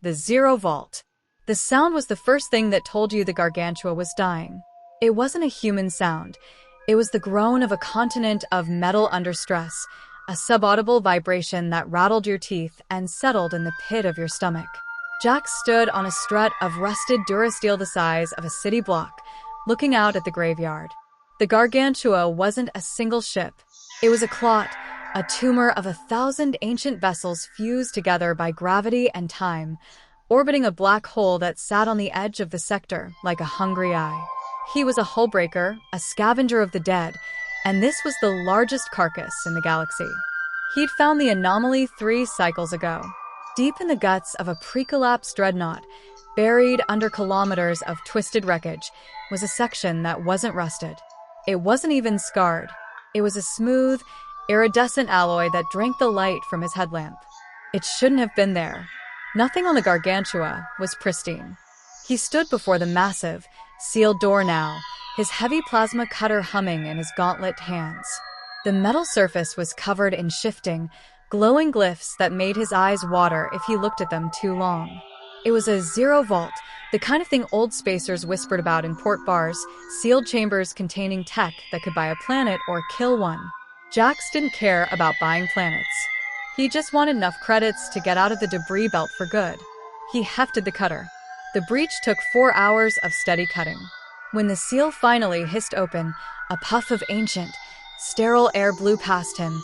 the Zero Vault. The sound was the first thing that told you the Gargantua was dying. It wasn't a human sound. It was the groan of a continent of metal under stress, a subaudible vibration that rattled your teeth and settled in the pit of your stomach. Jack stood on a strut of rusted durasteel the size of a city block, looking out at the graveyard. The Gargantua wasn't a single ship. It was a clot, a tumor of 1,000 ancient vessels fused together by gravity and time, orbiting a black hole that sat on the edge of the sector like a hungry eye. He was a hullbreaker, a scavenger of the dead, and this was the largest carcass in the galaxy. He'd found the anomaly 3 cycles ago. Deep in the guts of a pre-collapsed dreadnought, buried under kilometers of twisted wreckage, was a section that wasn't rusted. It wasn't even scarred. It was a smooth, iridescent alloy that drank the light from his headlamp. It shouldn't have been there. Nothing on the Gargantua was pristine. He stood before the massive, sealed door now, his heavy plasma cutter humming in his gauntlet hands. The metal surface was covered in shifting, glowing glyphs that made his eyes water if he looked at them too long. It was a zero vault, the kind of thing old spacers whispered about in port bars, sealed chambers containing tech that could buy a planet or kill one. Jax didn't care about buying planets. He just wanted enough credits to get out of the debris belt for good. He hefted the cutter. The breach took 4 hours of steady cutting. When the seal finally hissed open, a puff of ancient, sterile air blew past him,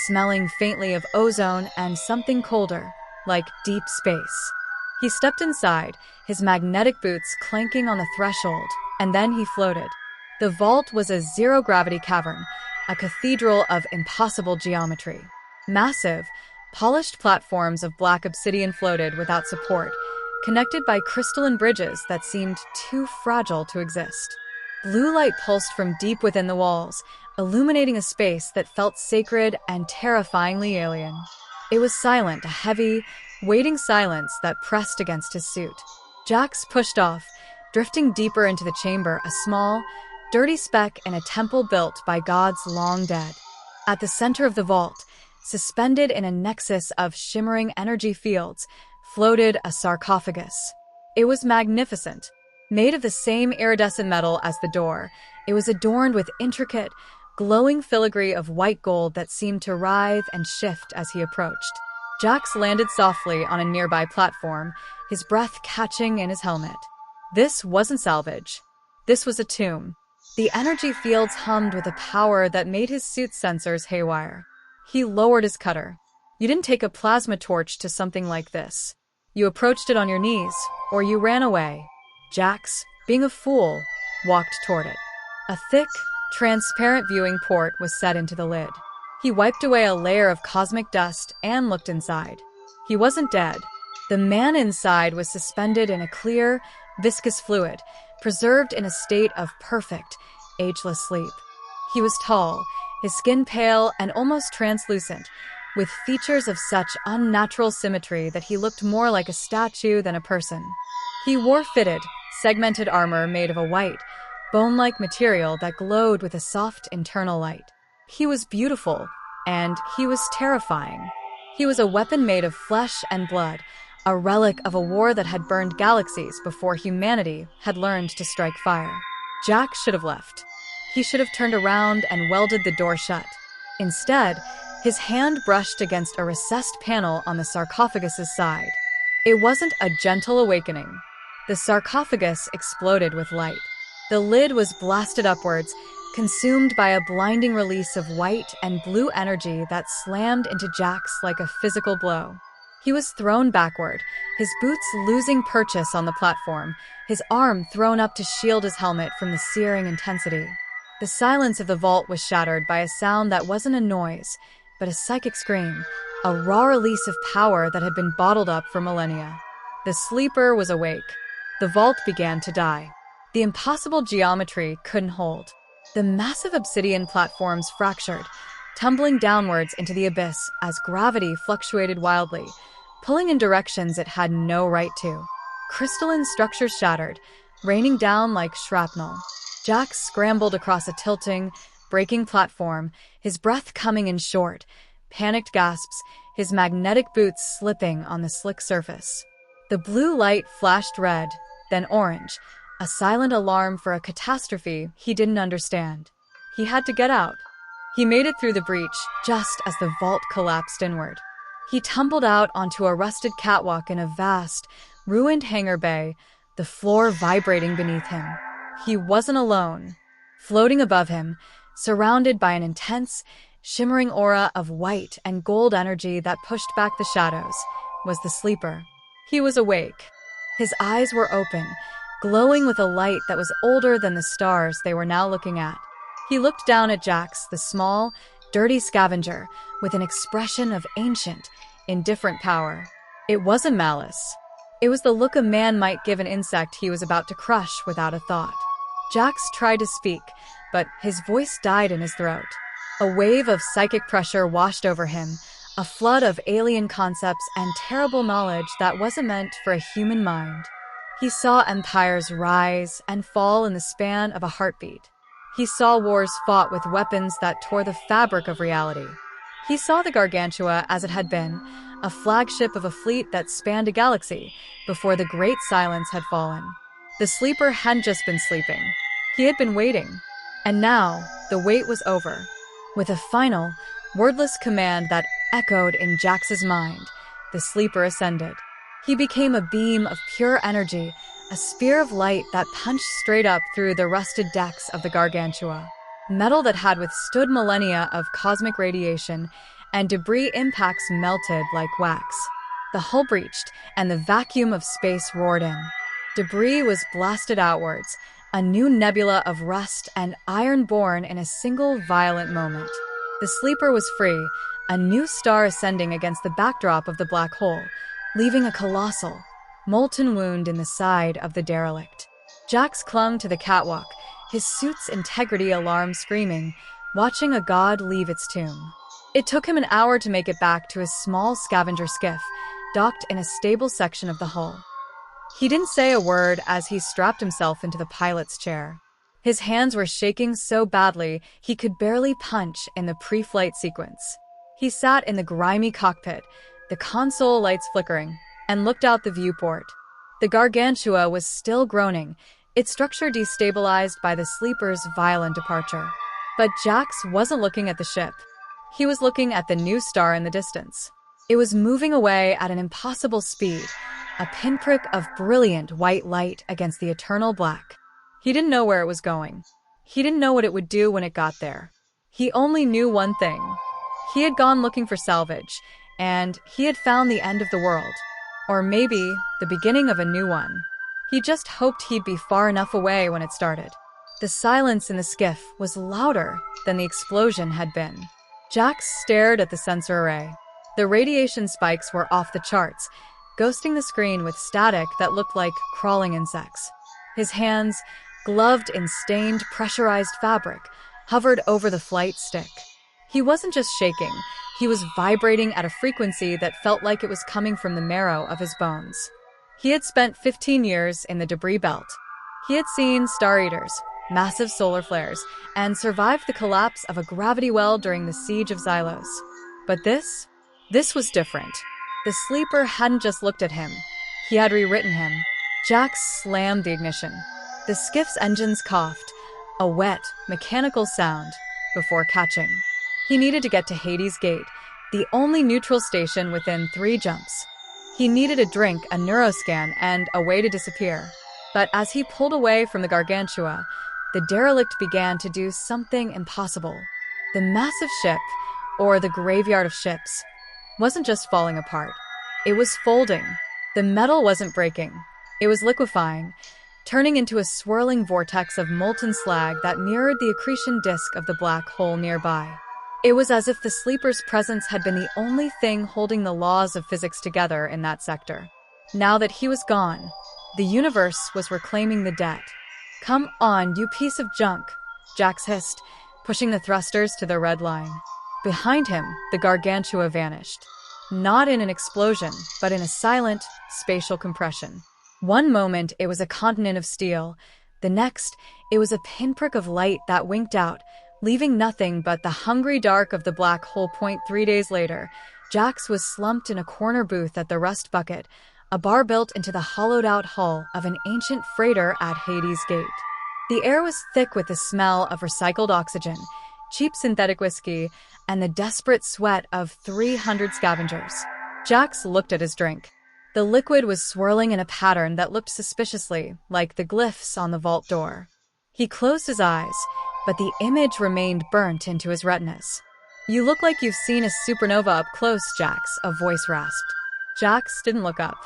smelling faintly of ozone and something colder, like deep space. He stepped inside, his magnetic boots clanking on the threshold, and then he floated. The vault was a zero-gravity cavern, a cathedral of impossible geometry. Massive, polished platforms of black obsidian floated without support, connected by crystalline bridges that seemed too fragile to exist. Blue light pulsed from deep within the walls, illuminating a space that felt sacred and terrifyingly alien. It was silent, a heavy, waiting silence that pressed against his suit. Jax pushed off, drifting deeper into the chamber, a small, dirty speck in a temple built by gods long dead. At the center of the vault, suspended in a nexus of shimmering energy fields, floated a sarcophagus. It was magnificent. Made of the same iridescent metal as the door, it was adorned with intricate, glowing filigree of white gold that seemed to writhe and shift as he approached. Jax landed softly on a nearby platform, his breath catching in his helmet. This wasn't salvage. This was a tomb. The energy fields hummed with a power that made his suit's sensors haywire. He lowered his cutter. You didn't take a plasma torch to something like this. You approached it on your knees, or you ran away. Jax, being a fool, walked toward it. A thick, transparent viewing port was set into the lid. He wiped away a layer of cosmic dust and looked inside. He wasn't dead. The man inside was suspended in a clear, viscous fluid, preserved in a state of perfect, ageless sleep. He was tall, his skin pale and almost translucent, with features of such unnatural symmetry that he looked more like a statue than a person. He wore fitted, segmented armor made of a white, bone-like material that glowed with a soft internal light. He was beautiful, and he was terrifying. He was a weapon made of flesh and blood, a relic of a war that had burned galaxies before humanity had learned to strike fire. Jack should have left. He should have turned around and welded the door shut. Instead, his hand brushed against a recessed panel on the sarcophagus's side. It wasn't a gentle awakening. The sarcophagus exploded with light. The lid was blasted upwards, consumed by a blinding release of white and blue energy that slammed into Jax like a physical blow. He was thrown backward, his boots losing purchase on the platform, his arm thrown up to shield his helmet from the searing intensity. The silence of the vault was shattered by a sound that wasn't a noise, but a psychic scream, a raw release of power that had been bottled up for millennia. The sleeper was awake. The vault began to die. The impossible geometry couldn't hold. The massive obsidian platforms fractured, tumbling downwards into the abyss as gravity fluctuated wildly, pulling in directions it had no right to. Crystalline structures shattered, raining down like shrapnel. Jax scrambled across a tilting, breaking platform, his breath coming in short, panicked gasps, his magnetic boots slipping on the slick surface. The blue light flashed red, then orange, a silent alarm for a catastrophe he didn't understand. He had to get out. He made it through the breach just as the vault collapsed inward. He tumbled out onto a rusted catwalk in a vast, ruined hangar bay, the floor vibrating beneath him. He wasn't alone. Floating above him, surrounded by an intense, shimmering aura of white and gold energy that pushed back the shadows, was the sleeper. He was awake. His eyes were open, glowing with a light that was older than the stars they were now looking at. He looked down at Jax, the small, dirty scavenger, with an expression of ancient, indifferent power. It wasn't malice. It was the look a man might give an insect he was about to crush without a thought. Jax tried to speak, but his voice died in his throat. A wave of psychic pressure washed over him, a flood of alien concepts and terrible knowledge that wasn't meant for a human mind. He saw empires rise and fall in the span of a heartbeat. He saw wars fought with weapons that tore the fabric of reality. He saw the Gargantua as it had been, a flagship of a fleet that spanned a galaxy before the Great Silence had fallen. The sleeper hadn't just been sleeping. He had been waiting. And now, the wait was over. With a final, wordless command that echoed in Jax's mind, the sleeper ascended. He became a beam of pure energy, a spear of light that punched straight up through the rusted decks of the Gargantua. Metal that had withstood millennia of cosmic radiation, and debris impacts melted like wax. The hull breached, and the vacuum of space roared in. Debris was blasted outwards, a new nebula of rust and iron born in a single violent moment. The sleeper was free, a new star ascending against the backdrop of the black hole, leaving a colossal, molten wound in the side of the derelict. Jax clung to the catwalk, his suit's integrity alarm screaming, watching a god leave its tomb. It took him an hour to make it back to his small scavenger skiff, docked in a stable section of the hull. He didn't say a word as he strapped himself into the pilot's chair. His hands were shaking so badly he could barely punch in the pre-flight sequence. He sat in the grimy cockpit, the console lights flickering, and looked out the viewport. The Gargantua was still groaning, its structure destabilized by the sleeper's violent departure. But Jax wasn't looking at the ship. He was looking at the new star in the distance. It was moving away at an impossible speed, a pinprick of brilliant white light against the eternal black. He didn't know where it was going. He didn't know what it would do when it got there. He only knew one thing. He had gone looking for salvage, and he had found the end of the world. Or maybe the beginning of a new one. He just hoped he'd be far enough away when it started. The silence in the skiff was louder than the explosion had been. Jax stared at the sensor array. The radiation spikes were off the charts, ghosting the screen with static that looked like crawling insects. His hands, gloved in stained, pressurized fabric, hovered over the flight stick. He wasn't just shaking, he was vibrating at a frequency that felt like it was coming from the marrow of his bones. He had spent 15 years in the debris belt. He had seen star eaters, massive solar flares, and survived the collapse of a gravity well during the siege of Xylos. But this was different. The sleeper hadn't just looked at him. He had rewritten him. Jax slammed the ignition. The skiff's engines coughed, a wet, mechanical sound, before catching. He needed to get to Hades' Gate, the only neutral station within 3 jumps. He needed a drink, a neuroscan, and a way to disappear. But as he pulled away from the Gargantua, the derelict began to do something impossible. The massive ship, or the graveyard of ships, wasn't just falling apart. It was folding. The metal wasn't breaking. It was liquefying, turning into a swirling vortex of molten slag that mirrored the accretion disk of the black hole nearby. It was as if the sleeper's presence had been the only thing holding the laws of physics together in that sector. Now that he was gone, the universe was reclaiming the debt. "Come on, you piece of junk," Jax hissed, pushing the thrusters to the red line. Behind him, the Gargantua vanished. Not in an explosion, but in a silent, spatial compression. One moment, it was a continent of steel. The next, it was a pinprick of light that winked out, leaving nothing but the hungry dark of the black hole. 3 days later, Jax was slumped in a corner booth at the Rust Bucket, a bar built into the hollowed-out hull of an ancient freighter at Hades' Gate. The air was thick with the smell of recycled oxygen, cheap synthetic whiskey, and the desperate sweat of 300 scavengers. Jax looked at his drink. The liquid was swirling in a pattern that looked suspiciously like the glyphs on the vault door. He closed his eyes, but the image remained burnt into his retinas. "You look like you've seen a supernova up close, Jax," a voice rasped. Jax didn't look up.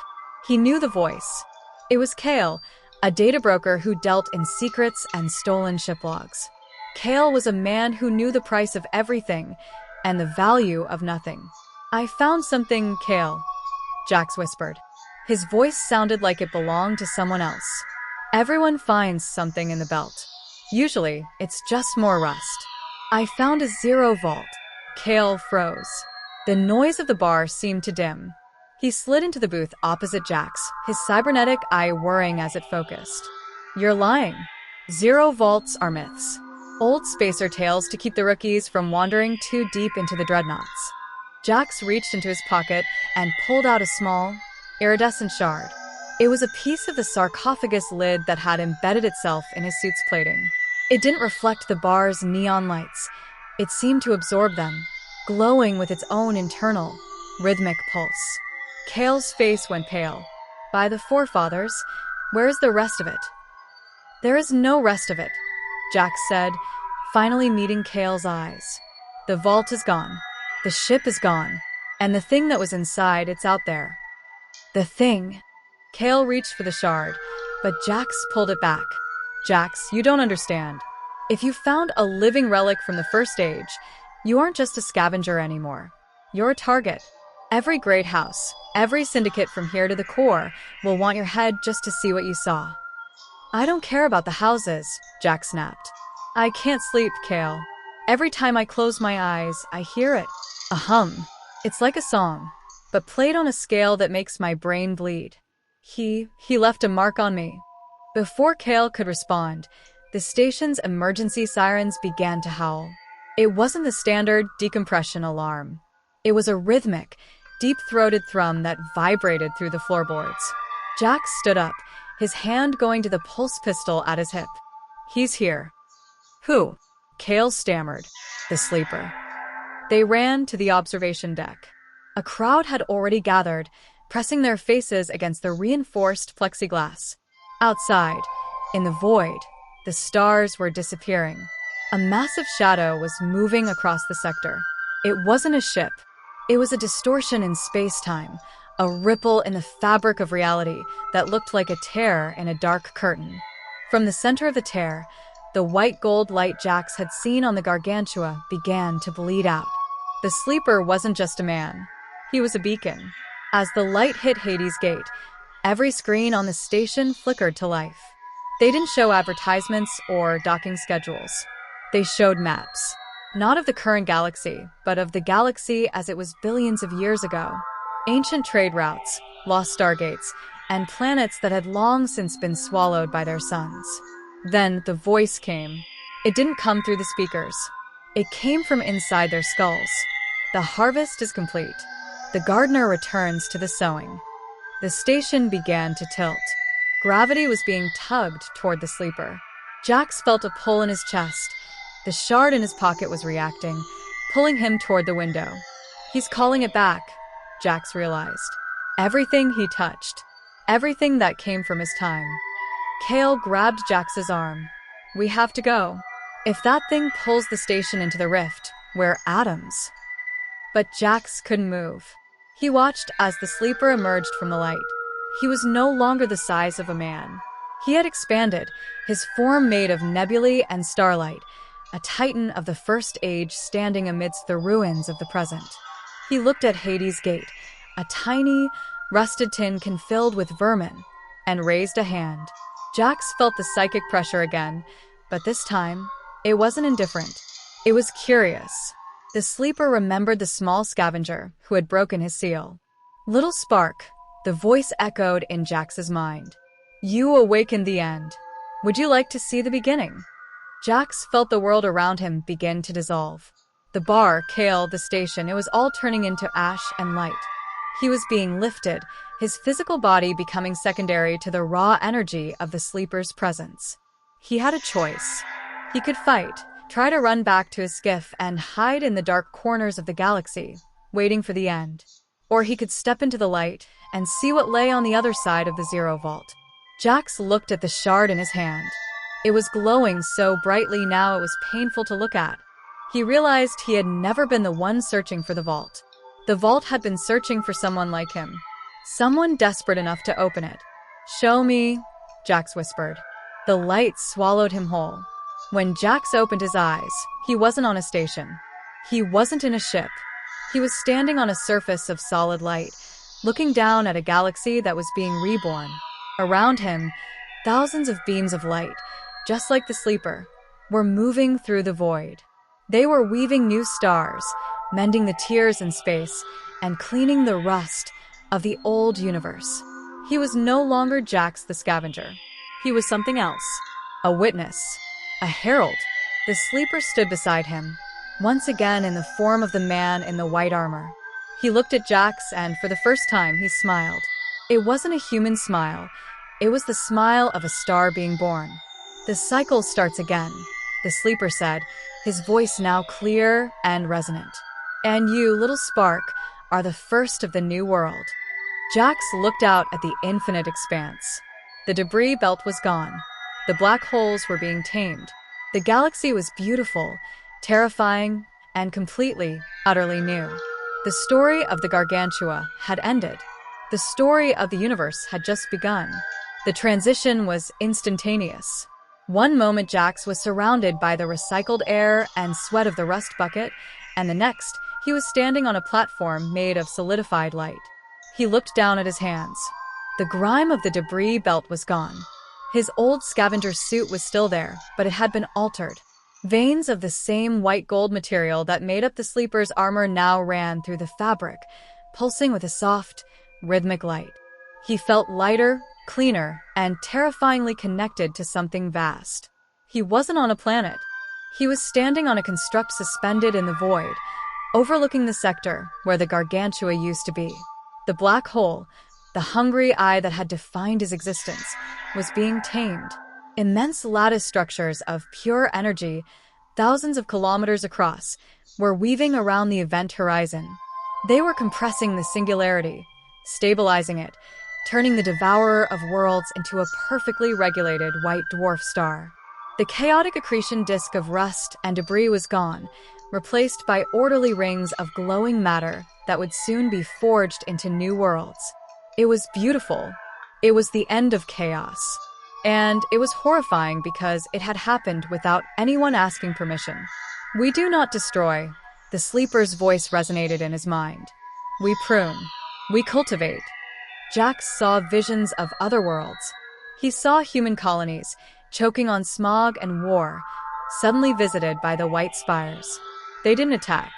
He knew the voice. It was Kale, a data broker who dealt in secrets and stolen ship logs. Kale was a man who knew the price of everything and the value of nothing. "I found something, Kale," Jax whispered. His voice sounded like it belonged to someone else. "Everyone finds something in the belt. Usually, it's just more rust. I found a zero vault." Kale froze. The noise of the bar seemed to dim. He slid into the booth opposite Jax, his cybernetic eye whirring as it focused. "You're lying. Zero vaults are myths. Old spacer tales to keep the rookies from wandering too deep into the dreadnoughts." Jax reached into his pocket and pulled out a small, iridescent shard. It was a piece of the sarcophagus lid that had embedded itself in his suit's plating. It didn't reflect the bar's neon lights. It seemed to absorb them, glowing with its own internal, rhythmic pulse. Kale's face went pale. "By the forefathers, where's the rest of it?" "There is no rest of it," Jax said, finally meeting Kale's eyes. "The vault is gone. The ship is gone. And the thing that was inside, it's out there." "The thing?" Kale reached for the shard, but Jax pulled it back. "Jax, you don't understand. If you found a living relic from the first age, you aren't just a scavenger anymore. You're a target. Every great house, every syndicate from here to the core will want your head just to see what you saw." "I don't care about the houses," Jack snapped. "I can't sleep, Kale. Every time I close my eyes, I hear it. A hum. It's like a song, but played on a scale that makes my brain bleed. He left a mark on me." Before Kale could respond, the station's emergency sirens began to howl. It wasn't the standard decompression alarm. It was a rhythmic, deep-throated thrum that vibrated through the floorboards. Jack stood up, his hand going to the pulse pistol at his hip. "He's here." "Who?" Kale stammered. "The sleeper." They ran to the observation deck. A crowd had already gathered, pressing their faces against the reinforced plexiglass. Outside, in the void, the stars were disappearing. A massive shadow was moving across the sector. It wasn't a ship. It was a distortion in space-time, a ripple in the fabric of reality that looked like a tear in a dark curtain. From the center of the tear, the white-gold light Jax had seen on the Gargantua began to bleed out. The sleeper wasn't just a man. He was a beacon. As the light hit Hades' Gate, every screen on the station flickered to life. They didn't show advertisements or docking schedules. They showed maps. Not of the current galaxy, but of the galaxy as it was billions of years ago. Ancient trade routes, lost stargates, and planets that had long since been swallowed by their suns. Then the voice came. It didn't come through the speakers. It came from inside their skulls. "The harvest is complete. The gardener returns to the sowing." The station began to tilt. Gravity was being tugged toward the sleeper. Jax felt a pull in his chest. The shard in his pocket was reacting, pulling him toward the window. "He's calling it back," Jax realized. Everything he touched. Everything that came from his time. Kale grabbed Jax's arm. "We have to go. If that thing pulls the station into the rift, we're atoms." But Jax couldn't move. He watched as the sleeper emerged from the light. He was no longer the size of a man. He had expanded, his form made of nebulae and starlight, a titan of the first age standing amidst the ruins of the present. He looked at Hades' Gate, a tiny, rusted tin can filled with vermin, and raised a hand. Jax felt the psychic pressure again, but this time, it wasn't indifferent. It was curious. The sleeper remembered the small scavenger who had broken his seal. "Little spark," the voice echoed in Jax's mind. "You awakened the end. Would you like to see the beginning?" Jax felt the world around him begin to dissolve. The bar, Kale, the station, it was all turning into ash and light. He was being lifted, his physical body becoming secondary to the raw energy of the sleeper's presence. He had a choice. He could fight, try to run back to his skiff and hide in the dark corners of the galaxy, waiting for the end. Or he could step into the light and see what lay on the other side of the Zero Vault. Jax looked at the shard in his hand. It was glowing so brightly now it was painful to look at. He realized he had never been the one searching for the vault. The vault had been searching for someone like him. Someone desperate enough to open it. "Show me," Jax whispered. The light swallowed him whole. When Jax opened his eyes, he wasn't on a station. He wasn't in a ship. He was standing on a surface of solid light, looking down at a galaxy that was being reborn. Around him, thousands of beams of light, just like the sleeper, were moving through the void. They were weaving new stars, mending the tears in space, and cleaning the rust of the old universe. He was no longer Jax the scavenger. He was something else. A witness. A herald. The sleeper stood beside him, once again in the form of the man in the white armor. He looked at Jax, and for the first time he smiled. It wasn't a human smile. It was the smile of a star being born. "The cycle starts again," the sleeper said, his voice now clear and resonant. "And you, little spark, are the first of the new world." Jax looked out at the infinite expanse. The debris belt was gone. The black holes were being tamed. The galaxy was beautiful, terrifying, and completely, utterly new. The story of the Gargantua had ended. The story of the universe had just begun. The transition was instantaneous. One moment Jax was surrounded by the recycled air and sweat of the rust bucket, and the next, he was standing on a platform made of solidified light. He looked down at his hands. The grime of the debris belt was gone. His old scavenger suit was still there, but it had been altered. Veins of the same white gold material that made up the sleeper's armor now ran through the fabric, pulsing with a soft, rhythmic light. He felt lighter, cleaner, and terrifyingly connected to something vast. He wasn't on a planet. He was standing on a construct suspended in the void, overlooking the sector where the Gargantua used to be. The black hole, the hungry eye that had defined his existence, was being tamed. Immense lattice structures of pure energy, thousands of kilometers across, were weaving around the event horizon. They were compressing the singularity, stabilizing it, turning the devourer of worlds into a perfectly regulated white dwarf star. The chaotic accretion disk of rust and debris was gone, replaced by orderly rings of glowing matter that would soon be forged into new worlds. It was beautiful. It was the end of chaos. And it was horrifying because it had happened without anyone asking permission. "We do not destroy," the sleeper's voice resonated in his mind. "We prune. We cultivate." Jax saw visions of other worlds. He saw human colonies, choking on smog and war, suddenly visited by the white spires. They didn't attack.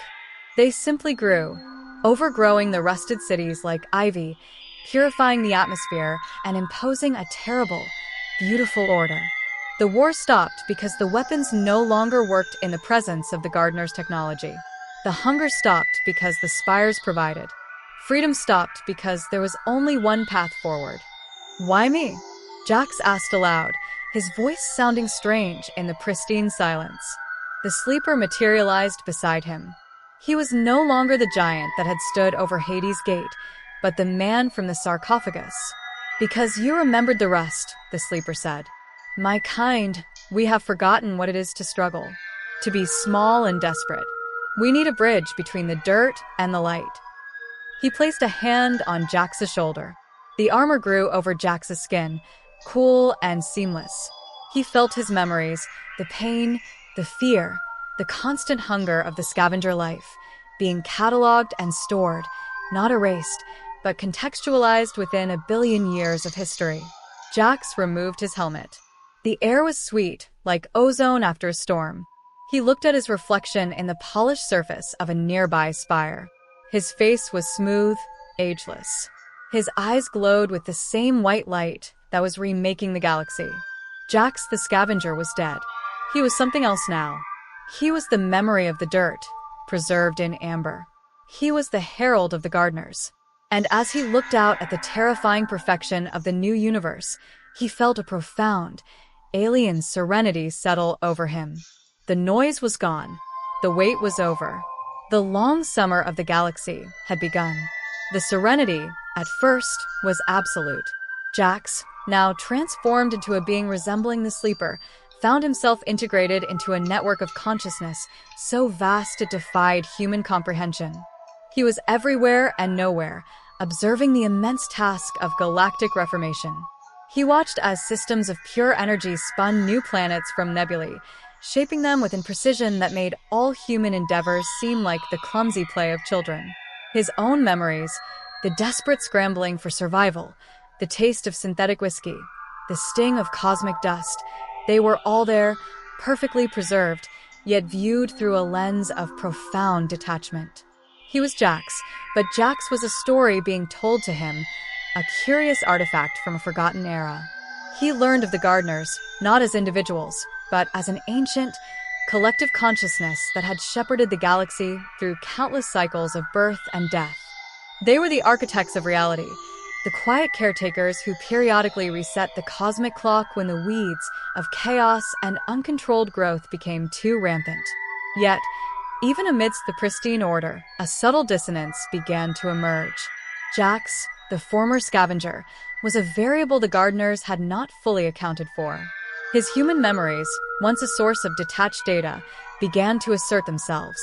They simply grew, overgrowing the rusted cities like ivy, purifying the atmosphere, and imposing a terrible, beautiful order. The war stopped because the weapons no longer worked in the presence of the gardener's technology. The hunger stopped because the spires provided. Freedom stopped because there was only one path forward. "Why me?" Jax asked aloud, his voice sounding strange in the pristine silence. The sleeper materialized beside him. He was no longer the giant that had stood over Hades' gate, but the man from the sarcophagus. "Because you remembered the rust," the sleeper said. "My kind, we have forgotten what it is to struggle, to be small and desperate. We need a bridge between the dirt and the light." He placed a hand on Jax's shoulder. The armor grew over Jax's skin, cool and seamless. He felt his memories, the pain, the fear, the constant hunger of the scavenger life, being cataloged and stored, not erased, but contextualized within a billion years of history. Jax removed his helmet. The air was sweet, like ozone after a storm. He looked at his reflection in the polished surface of a nearby spire. His face was smooth, ageless. His eyes glowed with the same white light that was remaking the galaxy. Jax the scavenger was dead. He was something else now. He was the memory of the dirt, preserved in amber. He was the herald of the gardeners. And as he looked out at the terrifying perfection of the new universe, he felt a profound, alien serenity settle over him. The noise was gone. The wait was over. The long summer of the galaxy had begun. The serenity, at first, was absolute. Jax, now transformed into a being resembling the sleeper, found himself integrated into a network of consciousness so vast it defied human comprehension. He was everywhere and nowhere, observing the immense task of galactic reformation. He watched as systems of pure energy spun new planets from nebulae, shaping them with a precision that made all human endeavors seem like the clumsy play of children. His own memories, the desperate scrambling for survival, the taste of synthetic whiskey, the sting of cosmic dust, they were all there, perfectly preserved, yet viewed through a lens of profound detachment. He was Jax, but Jax was a story being told to him, a curious artifact from a forgotten era. He learned of the Gardeners, not as individuals, but as an ancient, collective consciousness that had shepherded the galaxy through countless cycles of birth and death. They were the architects of reality, the quiet caretakers who periodically reset the cosmic clock when the weeds of chaos and uncontrolled growth became too rampant. Yet, even amidst the pristine order, a subtle dissonance began to emerge. Jax, the former scavenger, was a variable the Gardeners had not fully accounted for. His human memories, once a source of detached data, began to assert themselves.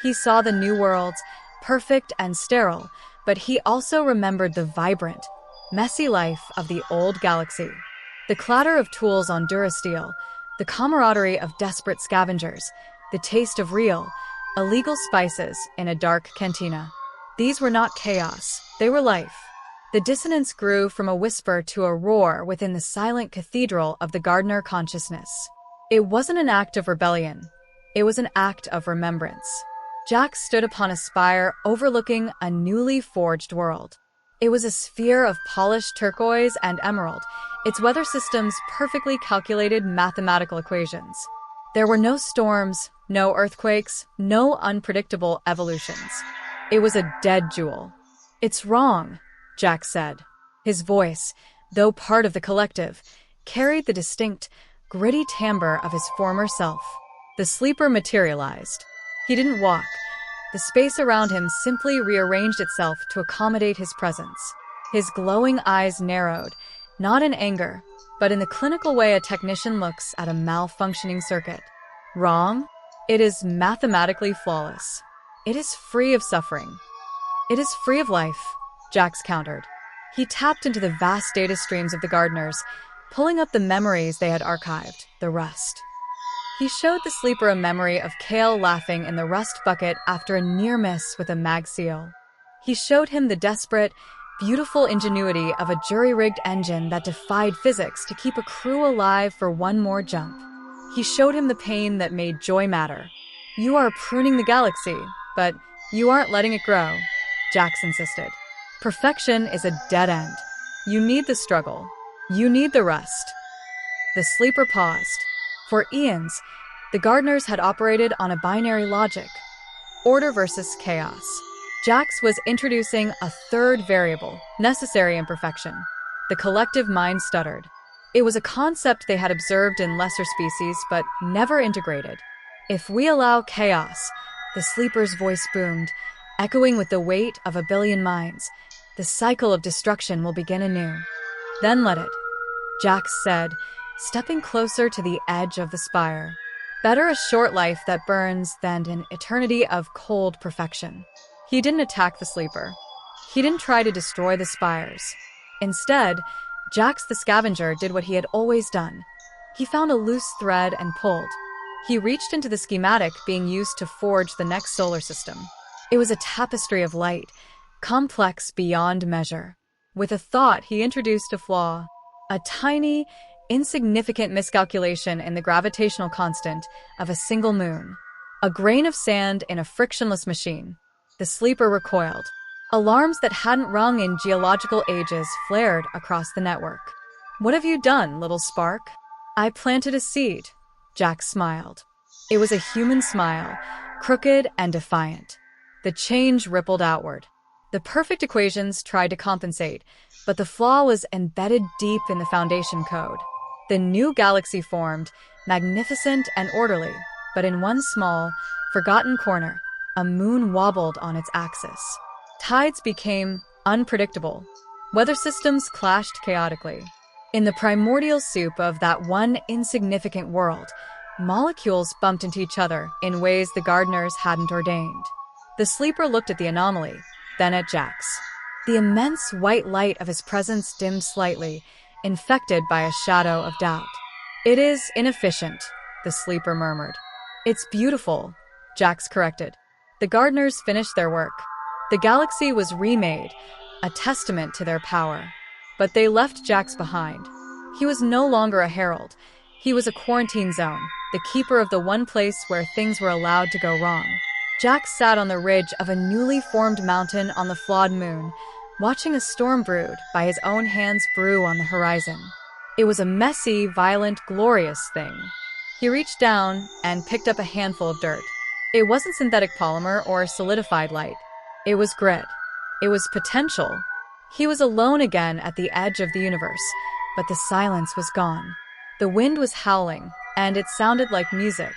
He saw the new worlds, perfect and sterile, but he also remembered the vibrant, messy life of the old galaxy. The clatter of tools on durasteel, the camaraderie of desperate scavengers, the taste of real, illegal spices in a dark cantina. These were not chaos, they were life. The dissonance grew from a whisper to a roar within the silent cathedral of the Gardener consciousness. It wasn't an act of rebellion. It was an act of remembrance. Jax stood upon a spire overlooking a newly forged world. It was a sphere of polished turquoise and emerald, its weather systems perfectly calculated mathematical equations. There were no storms, no earthquakes, no unpredictable evolutions. It was a dead jewel. "It's wrong," Jax said. His voice, though part of the collective, carried the distinct, gritty timbre of his former self. The sleeper materialized. He didn't walk. The space around him simply rearranged itself to accommodate his presence. His glowing eyes narrowed, not in anger, but in the clinical way a technician looks at a malfunctioning circuit. Wrong? It is mathematically flawless. It is free of suffering. It is free of life, Jax countered. He tapped into the vast data streams of the Gardeners, pulling up the memories they had archived, the rust. He showed the sleeper a memory of Kale laughing in the rust bucket after a near miss with a mag seal. He showed him the desperate, beautiful ingenuity of a jury-rigged engine that defied physics to keep a crew alive for one more jump. He showed him the pain that made joy matter. "You are pruning the galaxy, but you aren't letting it grow," Jax insisted. "Perfection is a dead end. You need the struggle. You need the rust." The sleeper paused. For eons, the Gardeners had operated on a binary logic, order versus chaos. Jax was introducing a third variable, necessary imperfection. The collective mind stuttered. It was a concept they had observed in lesser species, but never integrated. "If we allow chaos," the sleeper's voice boomed, echoing with the weight of a billion minds, "the cycle of destruction will begin anew." "Then let it," Jax said, stepping closer to the edge of the spire. Better a short life that burns than an eternity of cold perfection. He didn't attack the sleeper. He didn't try to destroy the spires. Instead, Jax the scavenger did what he had always done. He found a loose thread and pulled. He reached into the schematic being used to forge the next solar system. It was a tapestry of light, complex beyond measure. With a thought, he introduced a flaw. A tiny, insignificant miscalculation in the gravitational constant of a single moon. A grain of sand in a frictionless machine. The sleeper recoiled. Alarms that hadn't rung in geological ages flared across the network. "What have you done, little spark?" "I planted a seed," Jax smiled. It was a human smile, crooked and defiant. The change rippled outward. The perfect equations tried to compensate, but the flaw was embedded deep in the foundation code. The new galaxy formed, magnificent and orderly, but in one small, forgotten corner, a moon wobbled on its axis. Tides became unpredictable. Weather systems clashed chaotically. In the primordial soup of that one insignificant world, molecules bumped into each other in ways the gardeners hadn't ordained. The sleeper looked at the anomaly, then at Jax. The immense white light of his presence dimmed slightly, infected by a shadow of doubt. "It is inefficient," the sleeper murmured. "It's beautiful," Jax corrected. The gardeners finished their work. The galaxy was remade, a testament to their power. But they left Jax behind. He was no longer a herald. He was a quarantine zone, the keeper of the one place where things were allowed to go wrong. Jax sat on the ridge of a newly formed mountain on the flawed moon, watching a storm brewed by his own hands brew on the horizon. It was a messy, violent, glorious thing. He reached down and picked up a handful of dirt. It wasn't synthetic polymer or solidified light. It was grit. It was potential. He was alone again at the edge of the universe, but the silence was gone. The wind was howling, and it sounded like music.